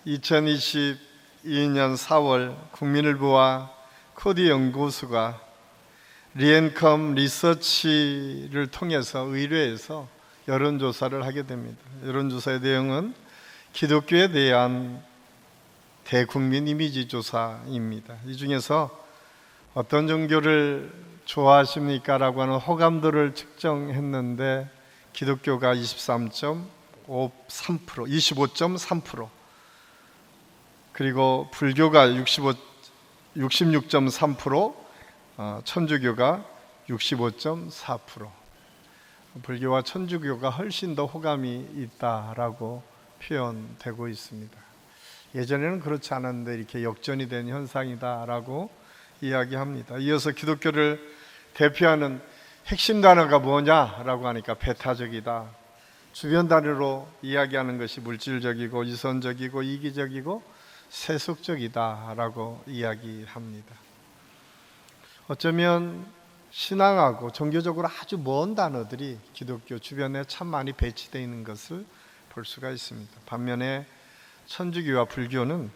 2022년 4월 국민일보와 코디 연구소가 리앤컴 리서치를 통해서 의뢰해서 여론조사를 하게 됩니다. 여론조사의 내용은 기독교에 대한 대국민 이미지 조사입니다. 이 중에서 어떤 종교를 좋아하십니까? 라고 하는 호감도를 측정했는데 기독교가 25.3%, 그리고 불교가 66.3%, 천주교가 65.4%. 불교와 천주교가 훨씬 더 호감이 있다라고 표현되고 있습니다. 예전에는 그렇지 않았는데 이렇게 역전이 된 현상이다라고 이야기합니다. 이어서 기독교를 대표하는 핵심 단어가 뭐냐라고 하니까 배타적이다. 주변 단어로 이야기하는 것이 물질적이고 유선적이고 이기적이고 세속적이다라고 이야기합니다. 어쩌면 신앙하고 종교적으로 아주 먼 단어들이 기독교 주변에 참 많이 배치되어 있는 것을 볼 수가 있습니다. 반면에 천주교와 불교는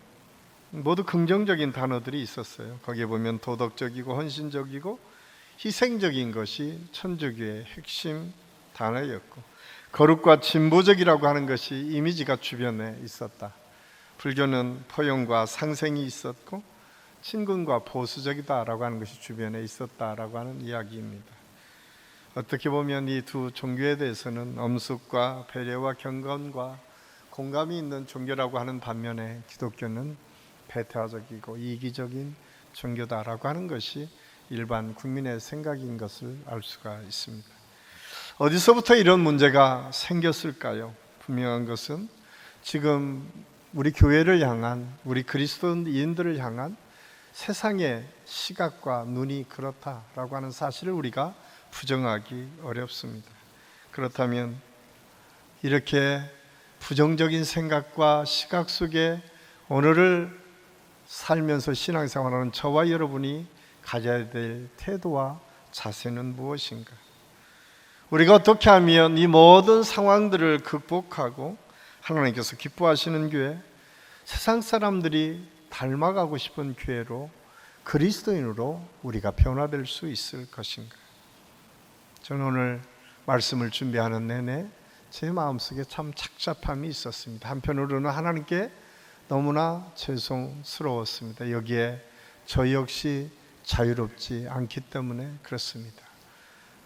모두 긍정적인 단어들이 있었어요. 거기에 보면 도덕적이고 헌신적이고 희생적인 것이 천주교의 핵심 단어였고, 거룩과 진보적이라고 하는 것이 이미지가 주변에 있었다. 불교는 포용과 상생이 있었고 친근과 보수적이다라고 하는 것이 주변에 있었다라고 하는 이야기입니다. 어떻게 보면 이 두 종교에 대해서는 엄숙과 배려와 경건과 공감이 있는 종교라고 하는 반면에 기독교는 배타적이고 이기적인 종교다라고 하는 것이 일반 국민의 생각인 것을 알 수가 있습니다. 어디서부터 이런 문제가 생겼을까요? 분명한 것은 지금 우리 교회를 향한, 우리 그리스도인들을 향한 세상의 시각과 눈이 그렇다라고 하는 사실을 우리가 부정하기 어렵습니다. 그렇다면 이렇게 부정적인 생각과 시각 속에 오늘을 살면서 신앙생활하는 저와 여러분이 가져야 될 태도와 자세는 무엇인가? 우리가 어떻게 하면 이 모든 상황들을 극복하고 하나님께서 기뻐하시는 교회, 세상 사람들이 닮아가고 싶은 교회로, 그리스도인으로 우리가 변화될 수 있을 것인가? 저는 오늘 말씀을 준비하는 내내 제 마음속에 참 착잡함이 있었습니다. 한편으로는 하나님께 너무나 죄송스러웠습니다. 여기에 저 역시 자유롭지 않기 때문에 그렇습니다.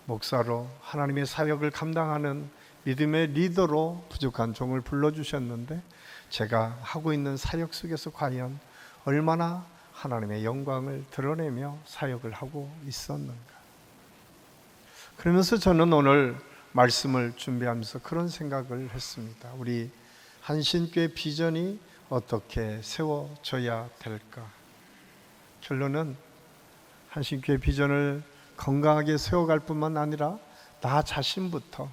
목사로 하나님의 사역을 감당하는 믿음의 리더로 부족한 종을 불러주셨는데 제가 하고 있는 사역 속에서 과연 얼마나 하나님의 영광을 드러내며 사역을 하고 있었는가? 그러면서 저는 오늘 말씀을 준비하면서 그런 생각을 했습니다. 우리 한신교회 비전이 어떻게 세워져야 될까? 결론은 한신교회 비전을 건강하게 세워갈 뿐만 아니라 나 자신부터,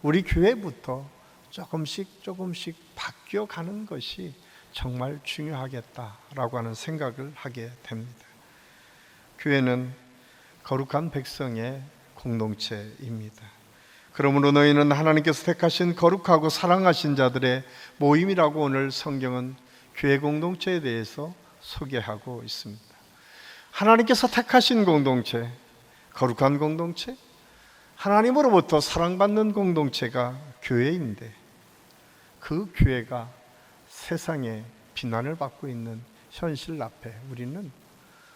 우리 교회부터 조금씩 바뀌어가는 것이 정말 중요하겠다라고 하는 생각을 하게 됩니다. 교회는 거룩한 백성의 공동체입니다. 그러므로 너희는 하나님께서 택하신 거룩하고 사랑하신 자들의 모임이라고 오늘 성경은 교회 공동체에 대해서 소개하고 있습니다. 하나님께서 택하신 공동체, 거룩한 공동체, 하나님으로부터 사랑받는 공동체가 교회인데 그 교회가 세상에 비난을 받고 있는 현실 앞에 우리는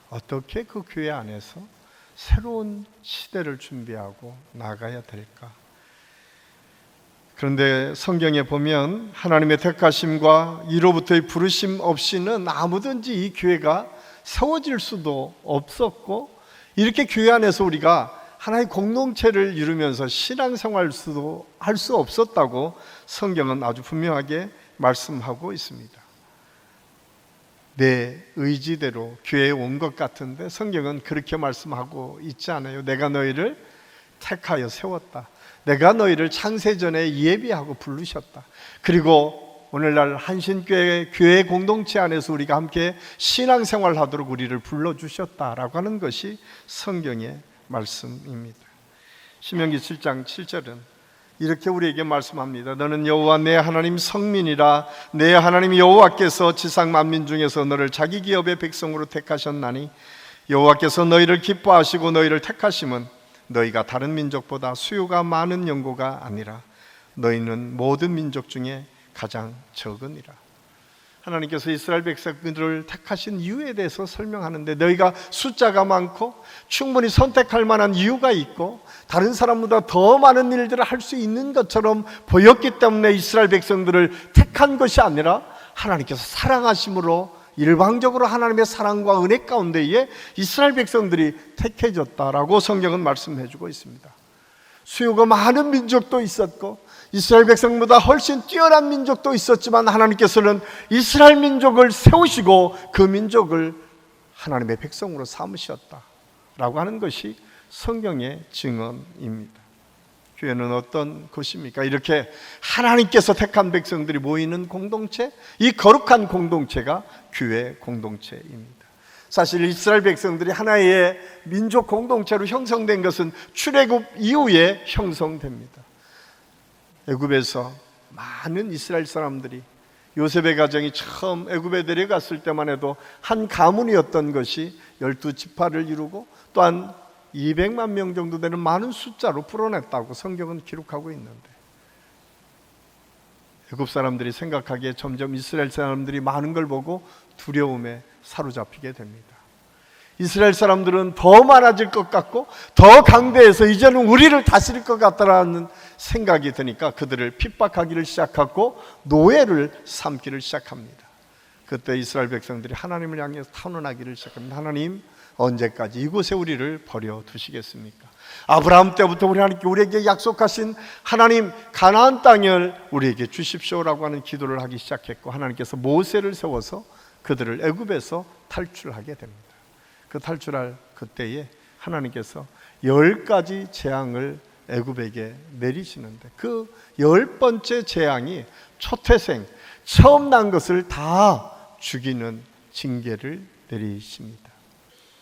어떻게 그 교회 안에서 새로운 시대를 준비하고 나가야 될까? 그런데 성경에 보면 하나님의 택하심과 이로부터의 부르심 없이는 아무든지 이 교회가 세워질 수도 없었고, 이렇게 교회 안에서 우리가 하나의 공동체를 이루면서 신앙생활 할 수 없었다고 성경은 아주 분명하게 말씀하고 있습니다. 내 의지대로 교회에 온 것 같은데 성경은 그렇게 말씀하고 있지 않아요. 내가 너희를 택하여 세웠다. 내가 너희를 창세전에 예비하고 부르셨다. 그리고 오늘날 한신교회 교회 공동체 안에서 우리가 함께 신앙생활 하도록 우리를 불러주셨다라고 하는 것이 성경의 말씀입니다. 신명기 7장 7절은 이렇게 우리에게 말씀합니다. 너는 여호와 내 하나님 성민이라. 내 하나님 여호와께서 지상 만민 중에서 너를 자기 기업의 백성으로 택하셨나니 여호와께서 너희를 기뻐하시고 너희를 택하심은 너희가 다른 민족보다 수요가 많은 연고가 아니라 너희는 모든 민족 중에 가장 적으니라. 하나님께서 이스라엘 백성들을 택하신 이유에 대해서 설명하는데, 너희가 숫자가 많고 충분히 선택할 만한 이유가 있고 다른 사람보다 더 많은 일들을 할 수 있는 것처럼 보였기 때문에 이스라엘 백성들을 택한 것이 아니라 하나님께서 사랑하심으로 일방적으로 하나님의 사랑과 은혜 가운데에 이스라엘 백성들이 택해졌다라고 성경은 말씀해주고 있습니다. 수요가 많은 민족도 있었고 이스라엘 백성보다 훨씬 뛰어난 민족도 있었지만 하나님께서는 이스라엘 민족을 세우시고 그 민족을 하나님의 백성으로 삼으셨다라고 하는 것이 성경의 증언입니다. 교회는 어떤 곳입니까? 이렇게 하나님께서 택한 백성들이 모이는 공동체, 이 거룩한 공동체가 교회 공동체입니다. 사실 이스라엘 백성들이 하나의 민족 공동체로 형성된 것은 출애굽 이후에 형성됩니다. 애굽에서 많은 이스라엘 사람들이, 요셉의 가정이 처음 애굽에 내려갔을 때만 해도 한 가문이었던 것이 12지파를 이루고 또한 200만 명 정도 되는 많은 숫자로 풀어냈다고 성경은 기록하고 있는데, 애굽 사람들이 생각하기에 점점 이스라엘 사람들이 많은 걸 보고 두려움에 사로잡히게 됩니다. 이스라엘 사람들은 더 많아질 것 같고 더 강대해서 이제는 우리를 다스릴 것 같다라는 생각이 드니까 그들을 핍박하기를 시작하고 노예를 삼기를 시작합니다. 그때 이스라엘 백성들이 하나님을 향해서 탄원하기를 시작합니다. 하나님, 언제까지 이곳에 우리를 버려두시겠습니까? 아브라함 때부터 우리에게 약속하신 하나님, 가나안 땅을 우리에게 주십시오라고 하는 기도를 하기 시작했고, 하나님께서 모세를 세워서 그들을 애굽에서 탈출하게 됩니다. 그 탈출할 그때에 하나님께서 10가지 재앙을 애굽에게 내리시는데, 그 10번째 재앙이 초태생, 처음 난 것을 다 죽이는 징계를 내리십니다.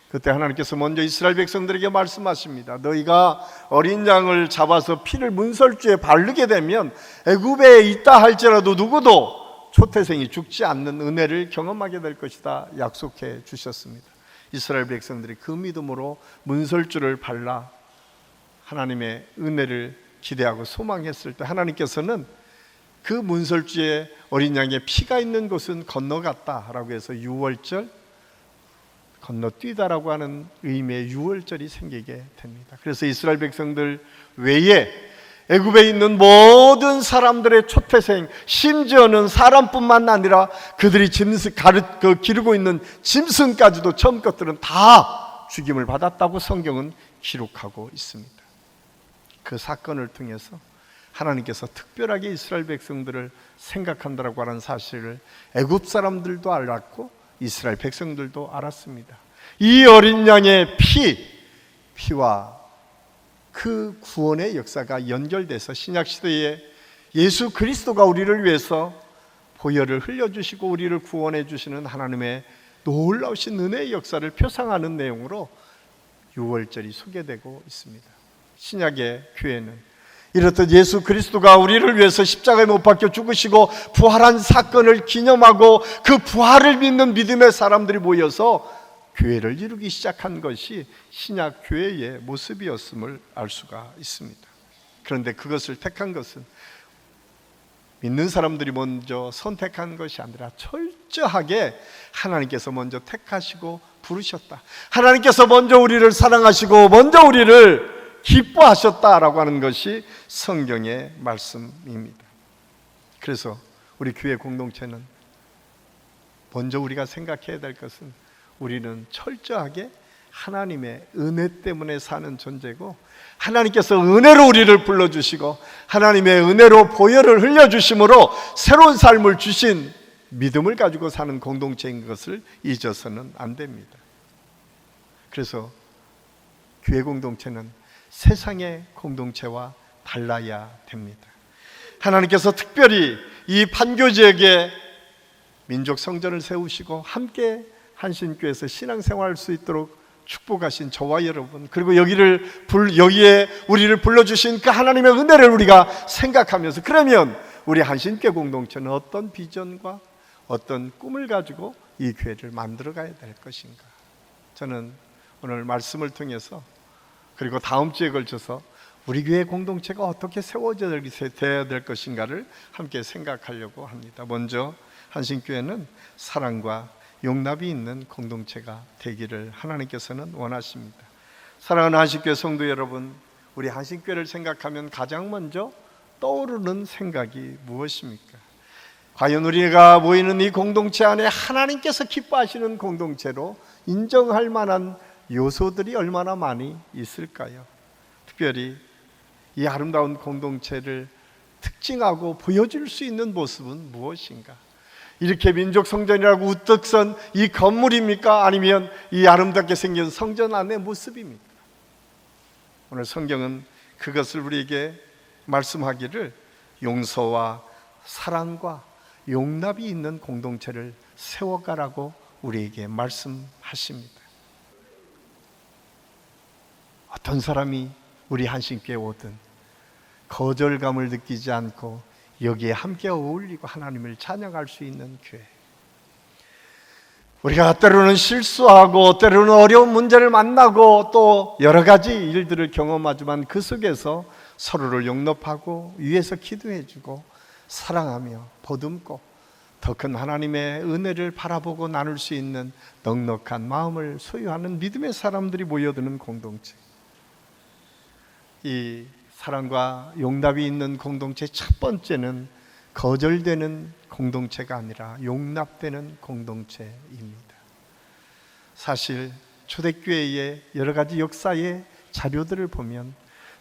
그때 하나님께서 먼저 이스라엘 백성들에게 말씀하십니다. 너희가 어린 양을 잡아서 피를 문설주에 바르게 되면 애굽에 있다 할지라도 누구도 초태생이 죽지 않는 은혜를 경험하게 될 것이다 약속해 주셨습니다. 이스라엘 백성들이 그 믿음으로 문설주를 발라 하나님의 은혜를 기대하고 소망했을 때, 하나님께서는 그 문설주에 어린 양의 피가 있는 곳은 건너갔다라고 해서 유월절, 건너뛰다라고 하는 의미의 유월절이 생기게 됩니다. 그래서 이스라엘 백성들 외에 애굽에 있는 모든 사람들의 초태생, 심지어는 사람뿐만 아니라 그들이 기르고 있는 짐승까지도 처음 것들은 다 죽임을 받았다고 성경은 기록하고 있습니다. 그 사건을 통해서 하나님께서 특별하게 이스라엘 백성들을 생각한다라고 하는 사실을 애굽 사람들도 알았고 이스라엘 백성들도 알았습니다. 이 어린 양의 피와 그 구원의 역사가 연결돼서 신약시대에 예수 그리스도가 우리를 위해서 보혈을 흘려주시고 우리를 구원해 주시는 하나님의 놀라우신 은혜의 역사를 표상하는 내용으로 유월절이 소개되고 있습니다. 신약의 교회는 이렇듯 예수 그리스도가 우리를 위해서 십자가에 못 박혀 죽으시고 부활한 사건을 기념하고 그 부활을 믿는 믿음의 사람들이 모여서 교회를 이루기 시작한 것이 신약 교회의 모습이었음을 알 수가 있습니다. 그런데 그것을 택한 것은 믿는 사람들이 먼저 선택한 것이 아니라 철저하게 하나님께서 먼저 택하시고 부르셨다. 하나님께서 먼저 우리를 사랑하시고 먼저 우리를 기뻐하셨다라고 하는 것이 성경의 말씀입니다. 그래서 우리 교회 공동체는 먼저 우리가 생각해야 될 것은 우리는 철저하게 하나님의 은혜 때문에 사는 존재고, 하나님께서 은혜로 우리를 불러주시고 하나님의 은혜로 보혈을 흘려주심으로 새로운 삶을 주신 믿음을 가지고 사는 공동체인 것을 잊어서는 안 됩니다. 그래서 교회 공동체는 세상의 공동체와 달라야 됩니다. 하나님께서 특별히 이 판교 지역에 민족 성전을 세우시고 함께 한신교회에서 신앙생활할 수 있도록 축복하신 저와 여러분, 그리고 여기에 우리를 불러주신 그 하나님의 은혜를 우리가 생각하면서, 그러면 우리 한신교회 공동체는 어떤 비전과 어떤 꿈을 가지고 이 교회를 만들어 가야 될 것인가? 저는 오늘 말씀을 통해서, 그리고 다음 주에 걸쳐서 우리 교회 공동체가 어떻게 세워져야 될 것인가를 함께 생각하려고 합니다. 먼저 한신교회는 사랑과 용납이 있는 공동체가 되기를 하나님께서는 원하십니다. 사랑하는 한신교회 성도 여러분, 우리 한신교회를 생각하면 가장 먼저 떠오르는 생각이 무엇입니까? 과연 우리가 모이는 이 공동체 안에 하나님께서 기뻐하시는 공동체로 인정할 만한 요소들이 얼마나 많이 있을까요? 특별히 이 아름다운 공동체를 특징하고 보여줄 수 있는 모습은 무엇인가? 이렇게 민족 성전이라고 우뚝 선 이 건물입니까? 아니면 이 아름답게 생긴 성전 안의 모습입니까? 오늘 성경은 그것을 우리에게 말씀하기를 용서와 사랑과 용납이 있는 공동체를 세워가라고 우리에게 말씀하십니다. 어떤 사람이 우리 한신교회 오든 거절감을 느끼지 않고 여기에 함께 어울리고 하나님을 찬양할 수 있는 교회, 우리가 때로는 실수하고 때로는 어려운 문제를 만나고 또 여러 가지 일들을 경험하지만 그 속에서 서로를 용납하고 위에서 기도해주고 사랑하며 보듬고 더 큰 하나님의 은혜를 바라보고 나눌 수 있는 넉넉한 마음을 소유하는 믿음의 사람들이 모여드는 공동체, 이 사랑과 용납이 있는 공동체 첫 번째는 거절되는 공동체가 아니라 용납되는 공동체입니다. 사실 초대교회의 여러 가지 역사의 자료들을 보면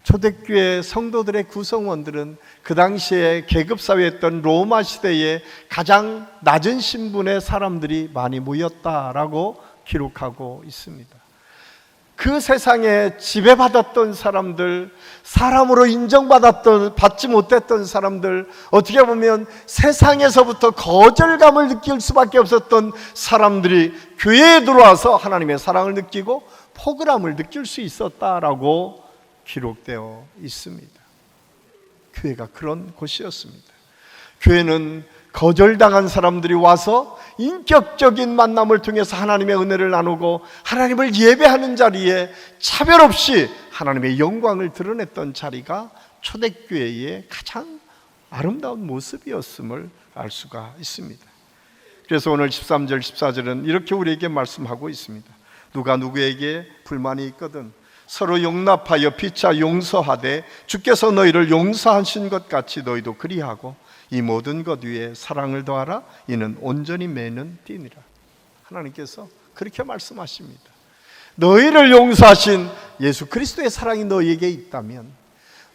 초대교회 성도들의 구성원들은 그 당시에 계급사회였던 로마 시대에 가장 낮은 신분의 사람들이 많이 모였다라고 기록하고 있습니다. 그 세상에 지배받았던 사람들, 사람으로 받지 못했던 사람들, 어떻게 보면 세상에서부터 거절감을 느낄 수밖에 없었던 사람들이 교회에 들어와서 하나님의 사랑을 느끼고 포근함을 느낄 수 있었다라고 기록되어 있습니다. 교회가 그런 곳이었습니다. 교회는 거절당한 사람들이 와서 인격적인 만남을 통해서 하나님의 은혜를 나누고 하나님을 예배하는 자리에 차별 없이 하나님의 영광을 드러냈던 자리가 초대교회의 가장 아름다운 모습이었음을 알 수가 있습니다. 그래서 오늘 13절 14절은 이렇게 우리에게 말씀하고 있습니다. 누가 누구에게 불만이 있거든 서로 용납하여 피차 용서하되 주께서 너희를 용서하신 것 같이 너희도 그리하고 이 모든 것 위에 사랑을 더하라. 이는 온전히 매는 띠니라. 하나님께서 그렇게 말씀하십니다. 너희를 용서하신 예수 그리스도의 사랑이 너희에게 있다면,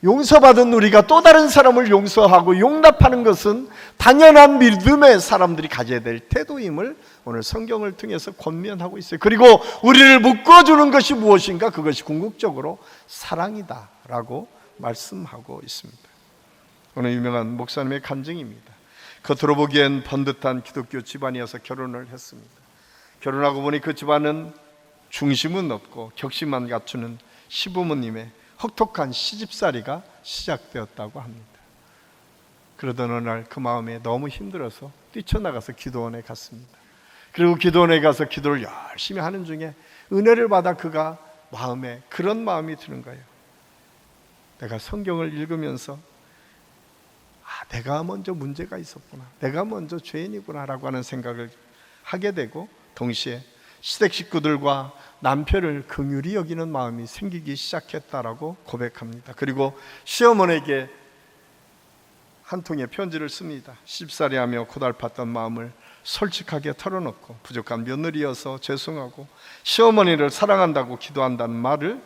용서받은 우리가 또 다른 사람을 용서하고 용납하는 것은 당연한 믿음의 사람들이 가져야 될 태도임을 오늘 성경을 통해서 권면하고 있어요. 그리고 우리를 묶어주는 것이 무엇인가? 그것이 궁극적으로 사랑이다라고 말씀하고 있습니다. 오늘 유명한 목사님의 간증입니다. 겉으로 보기엔 번듯한 기독교 집안이어서 결혼을 했습니다. 결혼하고 보니 그 집안은 중심은 없고 격심만 갖추는 시부모님의 혹독한 시집살이가 시작되었다고 합니다. 그러던 어느 날 그 마음에 너무 힘들어서 뛰쳐나가서 기도원에 갔습니다. 그리고 기도원에 가서 기도를 열심히 하는 중에 은혜를 받아 그가 마음에 그런 마음이 드는 거예요. 내가 성경을 읽으면서 내가 먼저 문제가 있었구나, 내가 먼저 죄인이구나 라고 하는 생각을 하게 되고, 동시에 시댁 식구들과 남편을 긍휼히 여기는 마음이 생기기 시작했다라고 고백합니다. 그리고 시어머니에게 한 통의 편지를 씁니다. 시집살이하며 고달팠던 마음을 솔직하게 털어놓고 부족한 며느리여서 죄송하고 시어머니를 사랑한다고 기도한다는 말을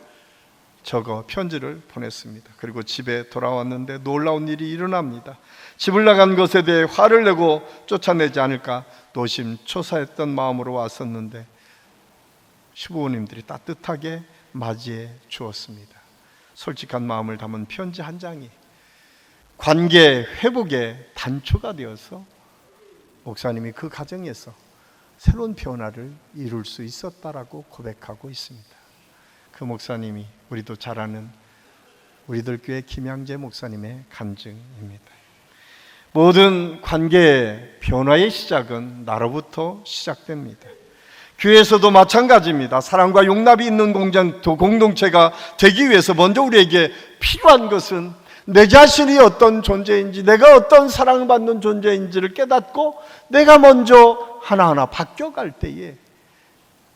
적어 편지를 보냈습니다. 그리고 집에 돌아왔는데 놀라운 일이 일어납니다. 집을 나간 것에 대해 화를 내고 쫓아내지 않을까 노심초사했던 마음으로 왔었는데 시부모님들이 따뜻하게 맞이해 주었습니다. 솔직한 마음을 담은 편지 한 장이 관계 회복의 단초가 되어서 목사님이 그 가정에서 새로운 변화를 이룰 수 있었다라고 고백하고 있습니다. 그 목사님이 우리도 잘 아는 우리들 교회 김양재 목사님의 간증입니다. 모든 관계의 변화의 시작은 나로부터 시작됩니다. 교회에서도 마찬가지입니다. 사랑과 용납이 있는 공동체가 되기 위해서 먼저 우리에게 필요한 것은 내 자신이 어떤 존재인지, 내가 어떤 사랑을 받는 존재인지를 깨닫고 내가 먼저 하나하나 바뀌어갈 때에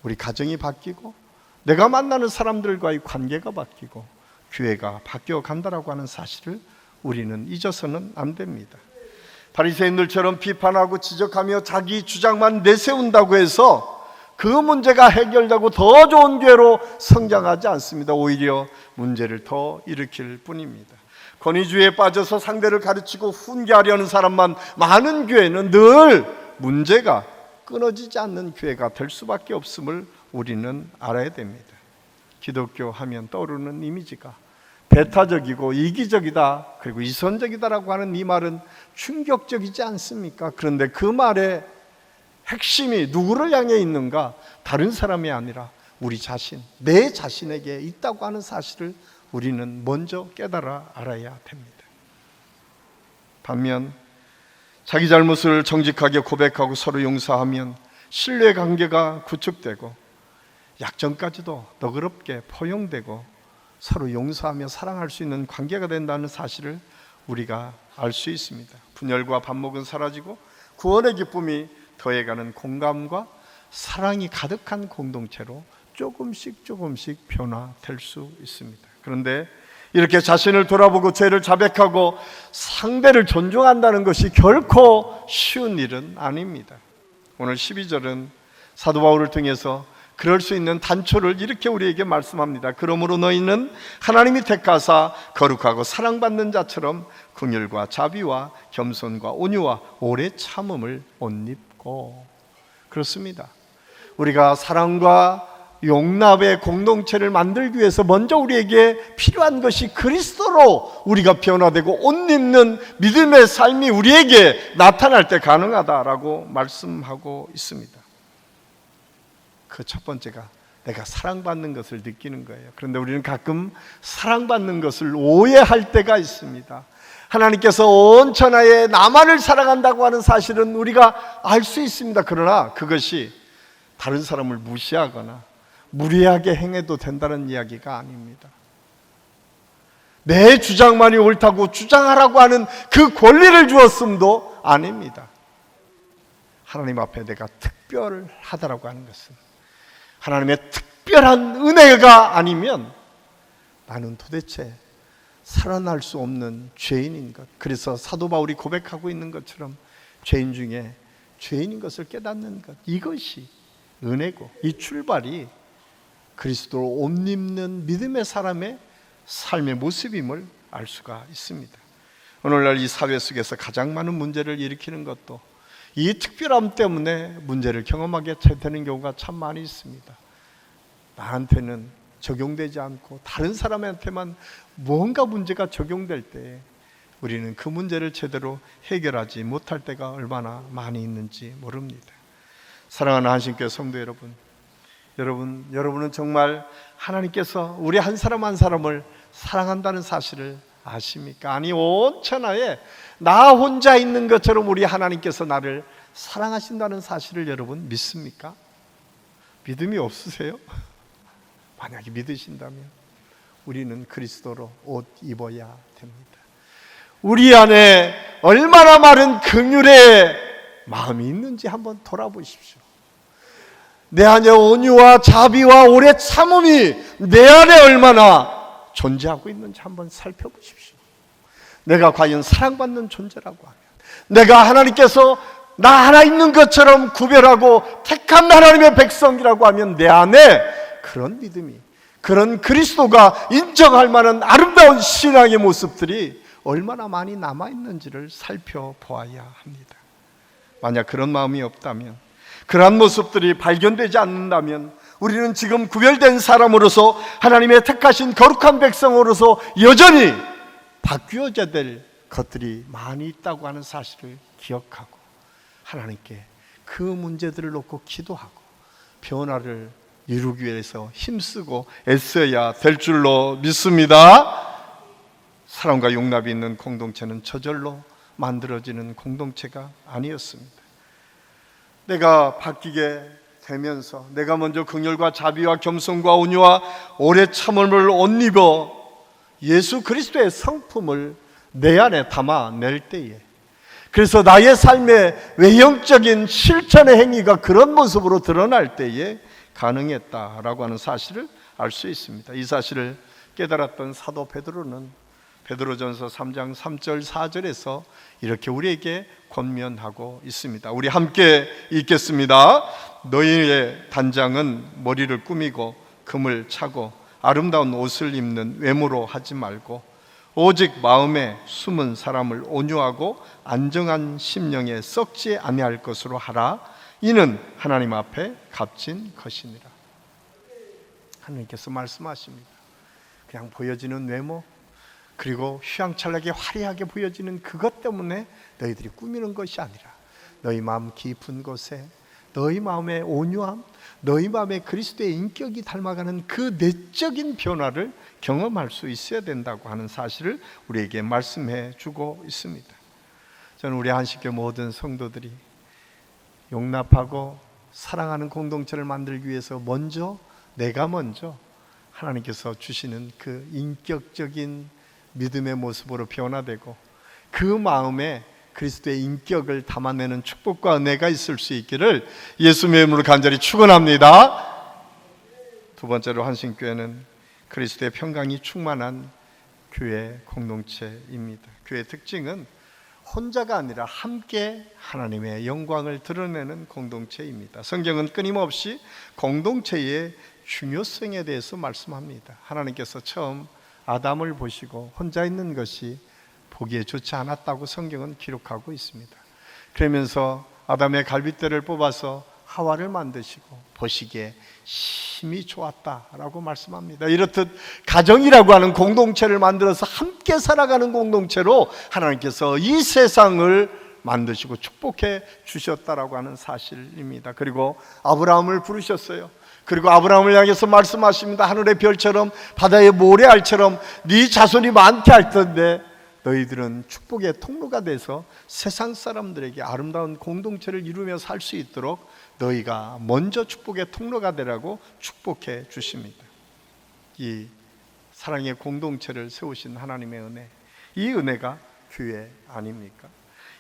우리 가정이 바뀌고 내가 만나는 사람들과의 관계가 바뀌고 교회가 바뀌어간다라고 하는 사실을 우리는 잊어서는 안 됩니다. 바리새인들처럼 비판하고 지적하며 자기 주장만 내세운다고 해서 그 문제가 해결되고 더 좋은 교회로 성장하지 않습니다. 오히려 문제를 더 일으킬 뿐입니다. 권위주의에 빠져서 상대를 가르치고 훈계하려는 사람만 많은 교회는 늘 문제가 끊어지지 않는 교회가 될 수밖에 없음을 우리는 알아야 됩니다. 기독교 하면 떠오르는 이미지가 배타적이고 이기적이다, 그리고 이선적이다라고 하는 이 말은 충격적이지 않습니까? 그런데 그 말의 핵심이 누구를 향해 있는가? 다른 사람이 아니라 우리 자신, 내 자신에게 있다고 하는 사실을 우리는 먼저 깨달아 알아야 됩니다. 반면 자기 잘못을 정직하게 고백하고 서로 용서하면 신뢰 관계가 구축되고 약점까지도 너그럽게 포용되고 서로 용서하며 사랑할 수 있는 관계가 된다는 사실을 우리가 알 수 있습니다. 분열과 반목은 사라지고 구원의 기쁨이 더해가는 공감과 사랑이 가득한 공동체로 조금씩 변화될 수 있습니다. 그런데 이렇게 자신을 돌아보고 죄를 자백하고 상대를 존중한다는 것이 결코 쉬운 일은 아닙니다. 오늘 12절은 사도 바울을 통해서 그럴 수 있는 단초를 이렇게 우리에게 말씀합니다. 그러므로 너희는 하나님이 택하사 거룩하고 사랑받는 자처럼 긍휼과 자비와 겸손과 온유와 오래 참음을 옷 입고. 그렇습니다. 우리가 사랑과 용납의 공동체를 만들기 위해서 먼저 우리에게 필요한 것이 그리스도로 우리가 변화되고 옷 입는 믿음의 삶이 우리에게 나타날 때 가능하다라고 말씀하고 있습니다. 그 첫 번째가 내가 사랑받는 것을 느끼는 거예요. 그런데 우리는 가끔 사랑받는 것을 오해할 때가 있습니다. 하나님께서 온 천하에 나만을 사랑한다고 하는 사실은 우리가 알 수 있습니다. 그러나 그것이 다른 사람을 무시하거나 무리하게 행해도 된다는 이야기가 아닙니다. 내 주장만이 옳다고 주장하라고 하는 그 권리를 주었음도 아닙니다. 하나님 앞에 내가 특별하다라고 하는 것은 하나님의 특별한 은혜가 아니면 나는 도대체 살아날 수 없는 죄인인 것. 그래서 사도 바울이 고백하고 있는 것처럼 죄인 중에 죄인인 것을 깨닫는 것, 이것이 은혜고, 이 출발이 그리스도로 옷 입는 믿음의 사람의 삶의 모습임을 알 수가 있습니다. 오늘날 이 사회 속에서 가장 많은 문제를 일으키는 것도 이 특별함 때문에 문제를 경험하게 되는 경우가 참 많이 있습니다. 나한테는 적용되지 않고 다른 사람한테만 뭔가 문제가 적용될 때 우리는 그 문제를 제대로 해결하지 못할 때가 얼마나 많이 있는지 모릅니다. 사랑하는 한신교회 성도 여러분은 정말 하나님께서 우리 한 사람 한 사람을 사랑한다는 사실을 아십니까? 아니, 온 천하에 나 혼자 있는 것처럼 우리 하나님께서 나를 사랑하신다는 사실을 여러분 믿습니까? 믿음이 없으세요? 만약에 믿으신다면 우리는 그리스도로 옷 입어야 됩니다. 우리 안에 얼마나 많은 긍휼의 마음이 있는지 한번 돌아보십시오. 내 안에 온유와 자비와 오래 참음이 내 안에 얼마나 존재하고 있는지 한번 살펴보십시오. 내가 과연 사랑받는 존재라고 하면, 내가 하나님께서 나 하나 있는 것처럼 구별하고 택한 하나님의 백성이라고 하면 내 안에 그런 믿음이, 그런 그리스도가 인정할 만한 아름다운 신앙의 모습들이 얼마나 많이 남아있는지를 살펴보아야 합니다. 만약 그런 마음이 없다면, 그러한 모습들이 발견되지 않는다면 우리는 지금 구별된 사람으로서 하나님의 택하신 거룩한 백성으로서 여전히 바뀌어져야 될 것들이 많이 있다고 하는 사실을 기억하고 하나님께 그 문제들을 놓고 기도하고 변화를 이루기 위해서 힘쓰고 애써야 될 줄로 믿습니다. 사랑과 용납이 있는 공동체는 저절로 만들어지는 공동체가 아니었습니다. 내가 바뀌게 되면서 내가 먼저 긍휼과 자비와 겸손과 온유와 오래 참음을 옷 입어 예수 그리스도의 성품을 내 안에 담아낼 때에, 그래서 나의 삶의 외형적인 실천의 행위가 그런 모습으로 드러날 때에 가능했다라고 하는 사실을 알 수 있습니다. 이 사실을 깨달았던 사도 베드로는 베드로전서 3장 3절 4절에서 이렇게 우리에게 권면하고 있습니다. 우리 함께 읽겠습니다. 너희의 단장은 머리를 꾸미고 금을 차고 아름다운 옷을 입는 외모로 하지 말고 오직 마음에 숨은 사람을 온유하고 안정한 심령에 썩지 아니할 것으로 하라. 이는 하나님 앞에 값진 것이니라. 하나님께서 말씀하십니다. 그냥 보여지는 외모, 그리고 휘황찬란하게 화려하게 보여지는 그것 때문에 너희들이 꾸미는 것이 아니라 너희 마음 깊은 곳에 너희 마음의 온유함, 너희 마음에 그리스도의 인격이 닮아가는 그 내적인 변화를 경험할 수 있어야 된다고 하는 사실을 우리에게 말씀해 주고 있습니다. 저는 우리 한식교 모든 성도들이 용납하고 사랑하는 공동체를 만들기 위해서 내가 먼저 하나님께서 주시는 그 인격적인 믿음의 모습으로 변화되고 그 마음에 그리스도의 인격을 담아내는 축복과 은혜가 있을 수 있기를 예수님의 이름으로 간절히 축원합니다. 두 번째로 한신교회는 그리스도의 평강이 충만한 교회 공동체입니다. 교회의 특징은 혼자가 아니라 함께 하나님의 영광을 드러내는 공동체입니다. 성경은 끊임없이 공동체의 중요성에 대해서 말씀합니다. 하나님께서 처음 아담을 보시고 혼자 있는 것이 보기에 좋지 않았다고 성경은 기록하고 있습니다. 그러면서 아담의 갈빗대를 뽑아서 하와를 만드시고 보시기에 심히 좋았다라고 말씀합니다. 이렇듯 가정이라고 하는 공동체를 만들어서 함께 살아가는 공동체로 하나님께서 이 세상을 만드시고 축복해 주셨다라고 하는 사실입니다. 그리고 아브라함을 부르셨어요. 그리고 아브라함을 향해서 말씀하십니다. 하늘의 별처럼 바다의 모래알처럼 네 자손이 많게 할 텐데 너희들은 축복의 통로가 돼서 세상 사람들에게 아름다운 공동체를 이루며 살 수 있도록 너희가 먼저 축복의 통로가 되라고 축복해 주십니다. 이 사랑의 공동체를 세우신 하나님의 은혜, 이 은혜가 교회 아닙니까?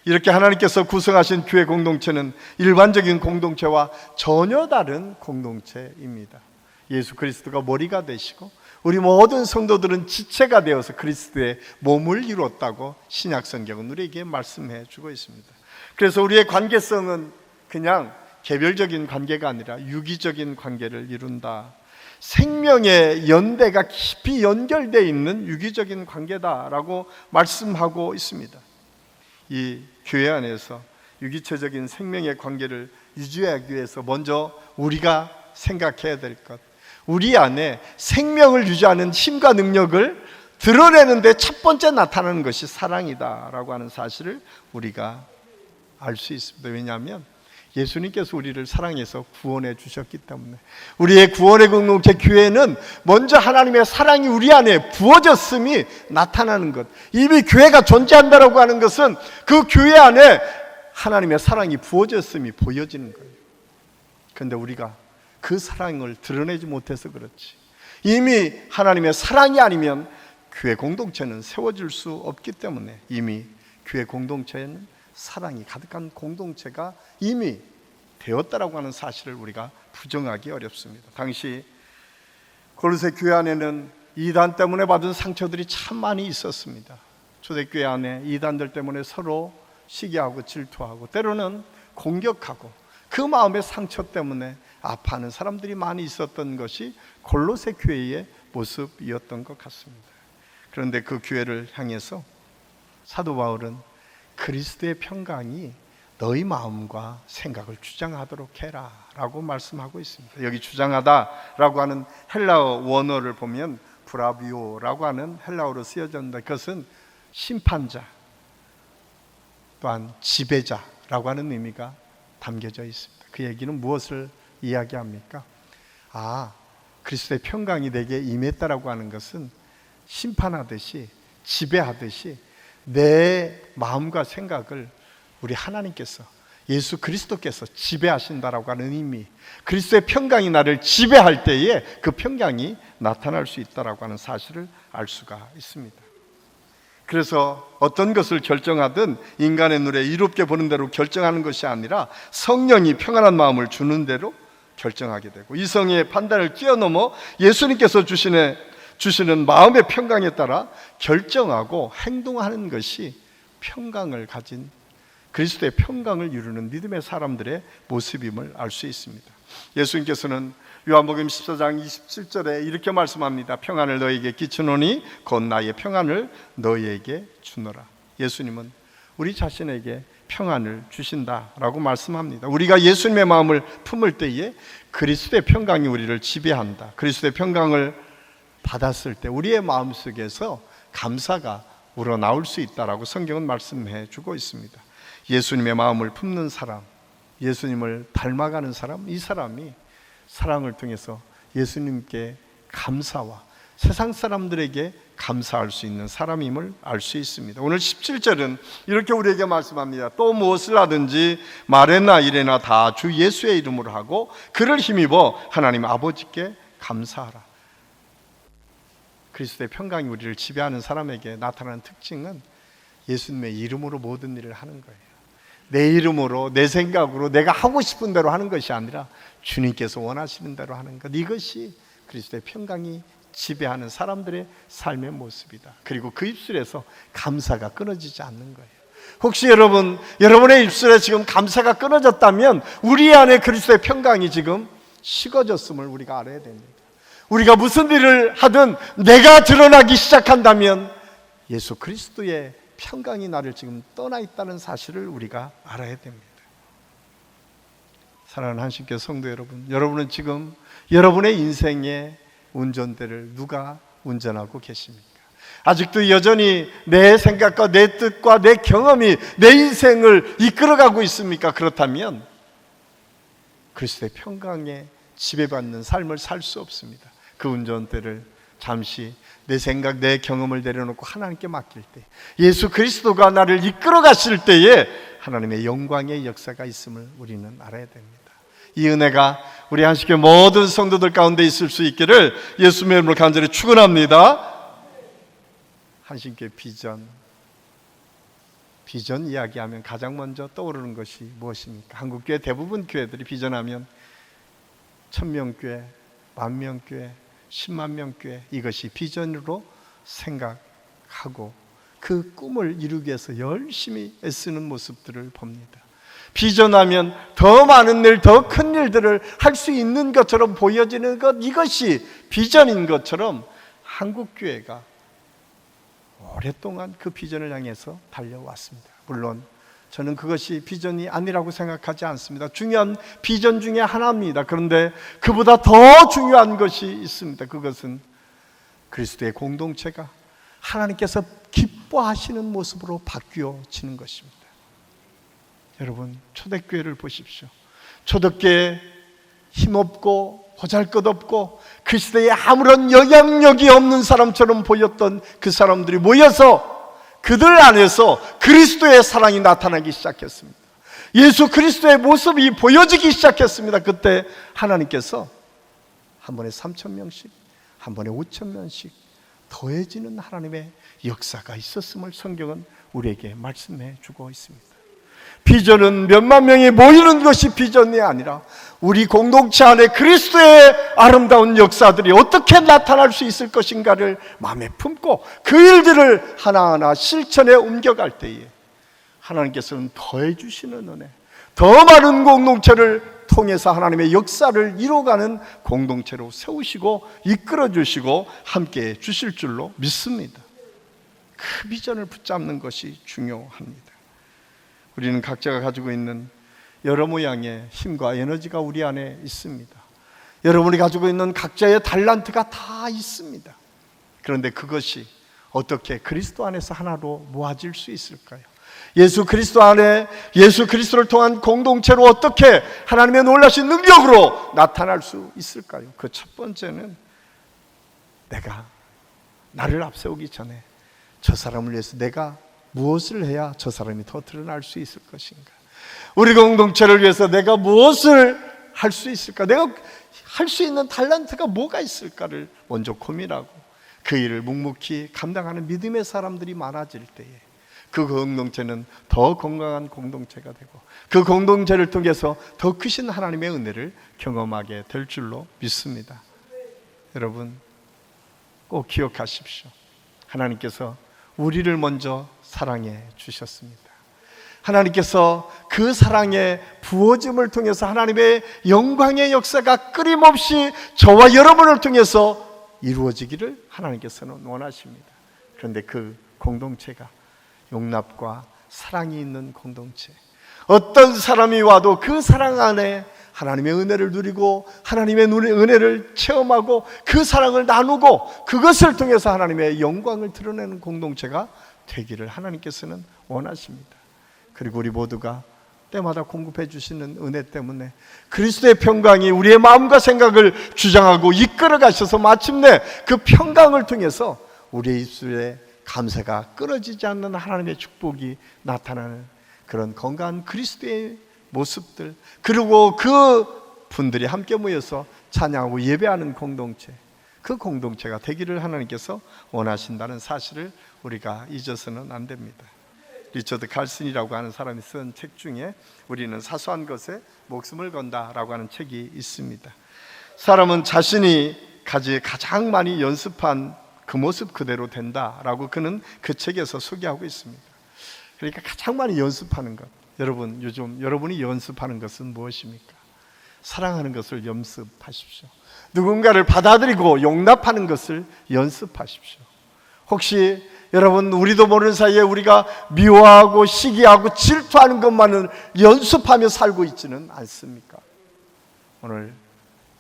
이렇게 하나님께서 구성하신 교회 공동체는 일반적인 공동체와 전혀 다른 공동체입니다. 예수 그리스도가 머리가 되시고 우리 모든 성도들은 지체가 되어서 그리스도의 몸을 이루었다고 신약 성경은 우리에게 말씀해 주고 있습니다. 그래서 우리의 관계성은 그냥 개별적인 관계가 아니라 유기적인 관계를 이룬다. 생명의 연대가 깊이 연결되어 있는 유기적인 관계다라고 말씀하고 있습니다. 이 교회 안에서 유기체적인 생명의 관계를 유지하기 위해서 먼저 우리가 생각해야 될 것, 우리 안에 생명을 유지하는 힘과 능력을 드러내는 데 첫 번째 나타나는 것이 사랑이다라고 하는 사실을 우리가 알 수 있습니다. 왜냐하면 예수님께서 우리를 사랑해서 구원해 주셨기 때문에. 우리의 구원의 공동체 교회는 먼저 하나님의 사랑이 우리 안에 부어졌음이 나타나는 것. 이미 교회가 존재한다라고 하는 것은 그 교회 안에 하나님의 사랑이 부어졌음이 보여지는 거예요. 그런데 우리가 그 사랑을 드러내지 못해서 그렇지, 이미 하나님의 사랑이 아니면 교회 공동체는 세워질 수 없기 때문에 이미 교회 공동체에는 사랑이 가득한 공동체가 이미 되었다라고 하는 사실을 우리가 부정하기 어렵습니다. 당시 골로새 교회 안에는 이단 때문에 받은 상처들이 참 많이 있었습니다. 초대교회 안에 이단들 때문에 서로 시기하고 질투하고 때로는 공격하고 그 마음의 상처 때문에 아파하는 사람들이 많이 있었던 것이 골로새 교회의 모습이었던 것 같습니다. 그런데 그 교회를 향해서 사도 바울은 그리스도의 평강이 너희 마음과 생각을 주장하도록 해라 라고 말씀하고 있습니다. 여기 주장하다 라고 하는 헬라어 원어를 보면 브라비오라고 하는 헬라어로 쓰여졌는데 그것은 심판자 또한 지배자라고 하는 의미가 담겨져 있습니다. 그 얘기는 무엇을 이야기합니까? 그리스도의 평강이 내게 임했다라고 하는 것은 심판하듯이, 지배하듯이 내 마음과 생각을 우리 하나님께서, 예수 그리스도께서 지배하신다라고 하는 의미, 그리스도의 평강이 나를 지배할 때에 그 평강이 나타날 수 있다라고 하는 사실을 알 수가 있습니다. 그래서 어떤 것을 결정하든 인간의 눈에 이롭게 보는 대로 결정하는 것이 아니라 성령이 평안한 마음을 주는 대로 결정하게 되고, 이성의 판단을 뛰어넘어 예수님께서 주시는 마음의 평강에 따라 결정하고 행동하는 것이 평강을 가진, 그리스도의 평강을 이루는 믿음의 사람들의 모습임을 알 수 있습니다. 예수님께서는 요한복음 14장 27절에 이렇게 말씀합니다. 평안을 너에게 끼치노니 곧 나의 평안을 너에게 주노라. 예수님은 우리 자신에게 평안을 주신다라고 말씀합니다. 우리가 예수님의 마음을 품을 때에 그리스도의 평강이 우리를 지배한다. 그리스도의 평강을 받았을 때 우리의 마음속에서 감사가 우러나올 수 있다라고 성경은 말씀해 주고 있습니다. 예수님의 마음을 품는 사람, 예수님을 닮아가는 사람, 이 사람이 사랑을 통해서 예수님께 감사와 세상 사람들에게 감사할 수 있는 사람임을 알 수 있습니다. 오늘 17절은 이렇게 우리에게 말씀합니다. 또 무엇을 하든지 말에나 일에나 다 주 예수의 이름으로 하고 그를 힘입어 하나님 아버지께 감사하라. 그리스도의 평강이 우리를 지배하는 사람에게 나타나는 특징은 예수님의 이름으로 모든 일을 하는 거예요. 내 이름으로, 내 생각으로, 내가 하고 싶은 대로 하는 것이 아니라 주님께서 원하시는 대로 하는 것, 이것이 그리스도의 평강이 지배하는 사람들의 삶의 모습이다. 그리고 그 입술에서 감사가 끊어지지 않는 거예요. 혹시 여러분의 입술에 지금 감사가 끊어졌다면 우리 안에 그리스도의 평강이 지금 식어졌음을 우리가 알아야 됩니다. 우리가 무슨 일을 하든 내가 드러나기 시작한다면 예수 그리스도의 평강이 나를 지금 떠나 있다는 사실을 우리가 알아야 됩니다. 사랑하는 한신교 성도 여러분, 여러분은 지금 여러분의 인생의 운전대를 누가 운전하고 계십니까? 아직도 여전히 내 생각과 내 뜻과 내 경험이 내 인생을 이끌어가고 있습니까? 그렇다면 그리스도의 평강에 지배받는 삶을 살 수 없습니다. 그 운전대를 잠시 내 생각, 내 경험을 내려놓고 하나님께 맡길 때, 예수 그리스도가 나를 이끌어 가실 때에 하나님의 영광의 역사가 있음을 우리는 알아야 됩니다. 이 은혜가 우리 한식교 모든 성도들 가운데 있을 수 있기를 예수님의 이름으로 간절히 축원합니다. 한식교 비전 이야기하면 가장 먼저 떠오르는 것이 무엇입니까? 한국교회 대부분 교회들이 비전하면 1000명교회, 10,000명교회, 100,000명교회, 이것이 비전으로 생각하고 그 꿈을 이루기 위해서 열심히 애쓰는 모습들을 봅니다. 비전하면 더 많은 일, 더 큰 일들을 할 수 있는 것처럼 보여지는 것, 이것이 비전인 것처럼 한국교회가 오랫동안 그 비전을 향해서 달려왔습니다. 물론 저는 그것이 비전이 아니라고 생각하지 않습니다. 중요한 비전 중에 하나입니다. 그런데 그보다 더 중요한 것이 있습니다. 그것은 그리스도의 공동체가 하나님께서 기뻐하시는 모습으로 바뀌어지는 것입니다. 여러분, 초대교회를 보십시오. 초대교회 힘없고 보잘것없고 그 시대에 아무런 영향력이 없는 사람처럼 보였던 그 사람들이 모여서 그들 안에서 그리스도의 사랑이 나타나기 시작했습니다. 예수 그리스도의 모습이 보여지기 시작했습니다. 그때 하나님께서 한 번에 3,000명씩, 한 번에 5,000명씩 더해지는 하나님의 역사가 있었음을 성경은 우리에게 말씀해 주고 있습니다. 비전은 몇만 명이 모이는 것이 비전이 아니라 우리 공동체 안에 그리스도의 아름다운 역사들이 어떻게 나타날 수 있을 것인가를 마음에 품고 그 일들을 하나하나 실천에 옮겨갈 때에 하나님께서는 더해 주시는 은혜, 더 많은 공동체를 통해서 하나님의 역사를 이뤄가는 공동체로 세우시고 이끌어 주시고 함께 주실 줄로 믿습니다. 그 비전을 붙잡는 것이 중요합니다. 우리는 각자가 가지고 있는 여러 모양의 힘과 에너지가 우리 안에 있습니다. 여러분이 가지고 있는 각자의 달란트가 다 있습니다. 그런데 그것이 어떻게 그리스도 안에서 하나로 모아질 수 있을까요? 예수 그리스도 안에 예수 그리스도를 통한 공동체로 어떻게 하나님의 놀라신 능력으로 나타날 수 있을까요? 그 첫 번째는 내가 나를 앞세우기 전에 저 사람을 위해서 내가 무엇을 해야 저 사람이 더 드러날 수 있을 것인가? 우리 공동체를 위해서 내가 무엇을 할 수 있을까? 내가 할 수 있는 탤런트가 뭐가 있을까를 먼저 고민하고 그 일을 묵묵히 감당하는 믿음의 사람들이 많아질 때에 그 공동체는 더 건강한 공동체가 되고 그 공동체를 통해서 더 크신 하나님의 은혜를 경험하게 될 줄로 믿습니다. 여러분 꼭 기억하십시오. 하나님께서 우리를 먼저 사랑해 주셨습니다. 하나님께서 그 사랑의 부어짐을 통해서 하나님의 영광의 역사가 끊임없이 저와 여러분을 통해서 이루어지기를 하나님께서는 원하십니다. 그런데 그 공동체가 용납과 사랑이 있는 공동체, 어떤 사람이 와도 그 사랑 안에 하나님의 은혜를 누리고 하나님의 은혜를 체험하고 그 사랑을 나누고 그것을 통해서 하나님의 영광을 드러내는 공동체가 되기를 하나님께서는 원하십니다. 그리고 우리 모두가 때마다 공급해 주시는 은혜 때문에 그리스도의 평강이 우리의 마음과 생각을 주장하고 이끌어 가셔서 마침내 그 평강을 통해서 우리의 입술에 감사가 끊어지지 않는 하나님의 축복이 나타나는 그런 건강한 그리스도의 모습들, 그리고 그 분들이 함께 모여서 찬양하고 예배하는 공동체, 그 공동체가 되기를 하나님께서 원하신다는 사실을 우리가 잊어서는 안 됩니다. 리처드 칼슨이라고 하는 사람이 쓴 책 중에 우리는 사소한 것에 목숨을 건다라고 하는 책이 있습니다. 사람은 자신이 가장 많이 연습한 그 모습 그대로 된다라고 그는 그 책에서 소개하고 있습니다. 그러니까 가장 많이 연습하는 것, 여러분 요즘 여러분이 연습하는 것은 무엇입니까? 사랑하는 것을 연습하십시오. 누군가를 받아들이고 용납하는 것을 연습하십시오. 혹시 여러분 우리도 모르는 사이에 우리가 미워하고 시기하고 질투하는 것만을 연습하며 살고 있지는 않습니까? 오늘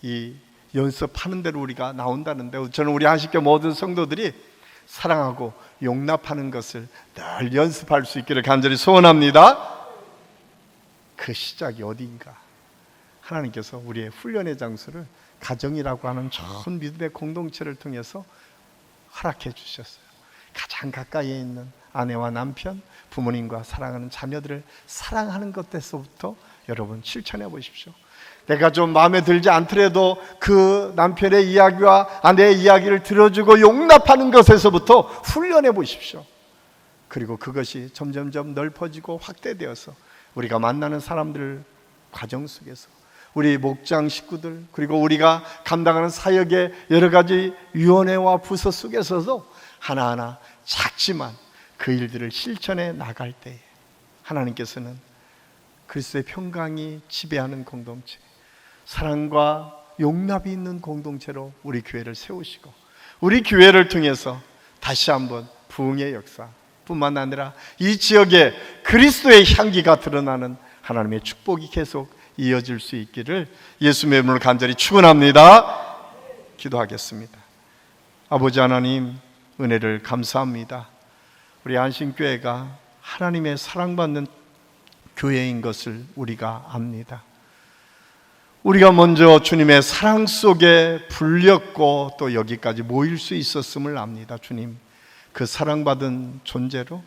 이 연습하는 대로 우리가 나온다는데 저는 우리 한식교 모든 성도들이 사랑하고 용납하는 것을 늘 연습할 수 있기를 간절히 소원합니다. 그 시작이 어디인가? 하나님께서 우리의 훈련의 장소를 가정이라고 하는 좋은 믿음의 공동체를 통해서 허락해 주셨어요. 가장 가까이에 있는 아내와 남편, 부모님과 사랑하는 자녀들을 사랑하는 것에서부터 여러분 실천해 보십시오. 내가 좀 마음에 들지 않더라도 그 남편의 이야기와 아내의 이야기를 들어주고 용납하는 것에서부터 훈련해 보십시오. 그리고 그것이 점점점 넓어지고 확대되어서 우리가 만나는 사람들 과정 속에서 우리 목장 식구들, 그리고 우리가 감당하는 사역의 여러 가지 위원회와 부서 속에서도 하나하나 작지만 그 일들을 실천해 나갈 때에 하나님께서는 그리스도의 평강이 지배하는 공동체, 사랑과 용납이 있는 공동체로 우리 교회를 세우시고 우리 교회를 통해서 다시 한번 부흥의 역사 뿐만 아니라 이 지역에 그리스도의 향기가 드러나는 하나님의 축복이 계속 이어질 수 있기를 예수님의 이름으로 간절히 축원합니다. 기도하겠습니다. 아버지 하나님, 은혜를 감사합니다. 우리 안신교회가 하나님의 사랑받는 교회인 것을 우리가 압니다. 우리가 먼저 주님의 사랑 속에 불렸고 또 여기까지 모일 수 있었음을 압니다. 주님, 그 사랑받은 존재로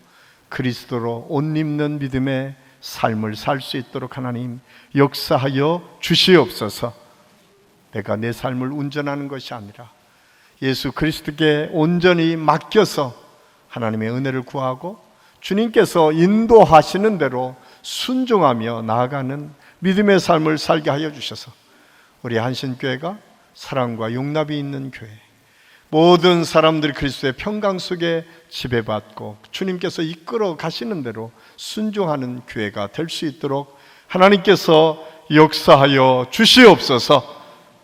그리스도로 옷 입는 믿음의 삶을 살 수 있도록 하나님 역사하여 주시옵소서. 내가 내 삶을 운전하는 것이 아니라 예수 그리스도께 온전히 맡겨서 하나님의 은혜를 구하고 주님께서 인도하시는 대로 순종하며 나아가는 믿음의 삶을 살게 하여 주셔서 우리 한신교회가 사랑과 용납이 있는 교회, 모든 사람들이 그리스도의 평강 속에 지배받고 주님께서 이끌어 가시는 대로 순종하는 교회가 될 수 있도록 하나님께서 역사하여 주시옵소서.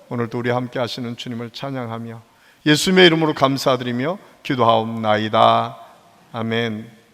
오늘도 우리 함께 하시는 주님을 찬양하며 예수님의 이름으로 감사드리며 기도하옵나이다. 아멘.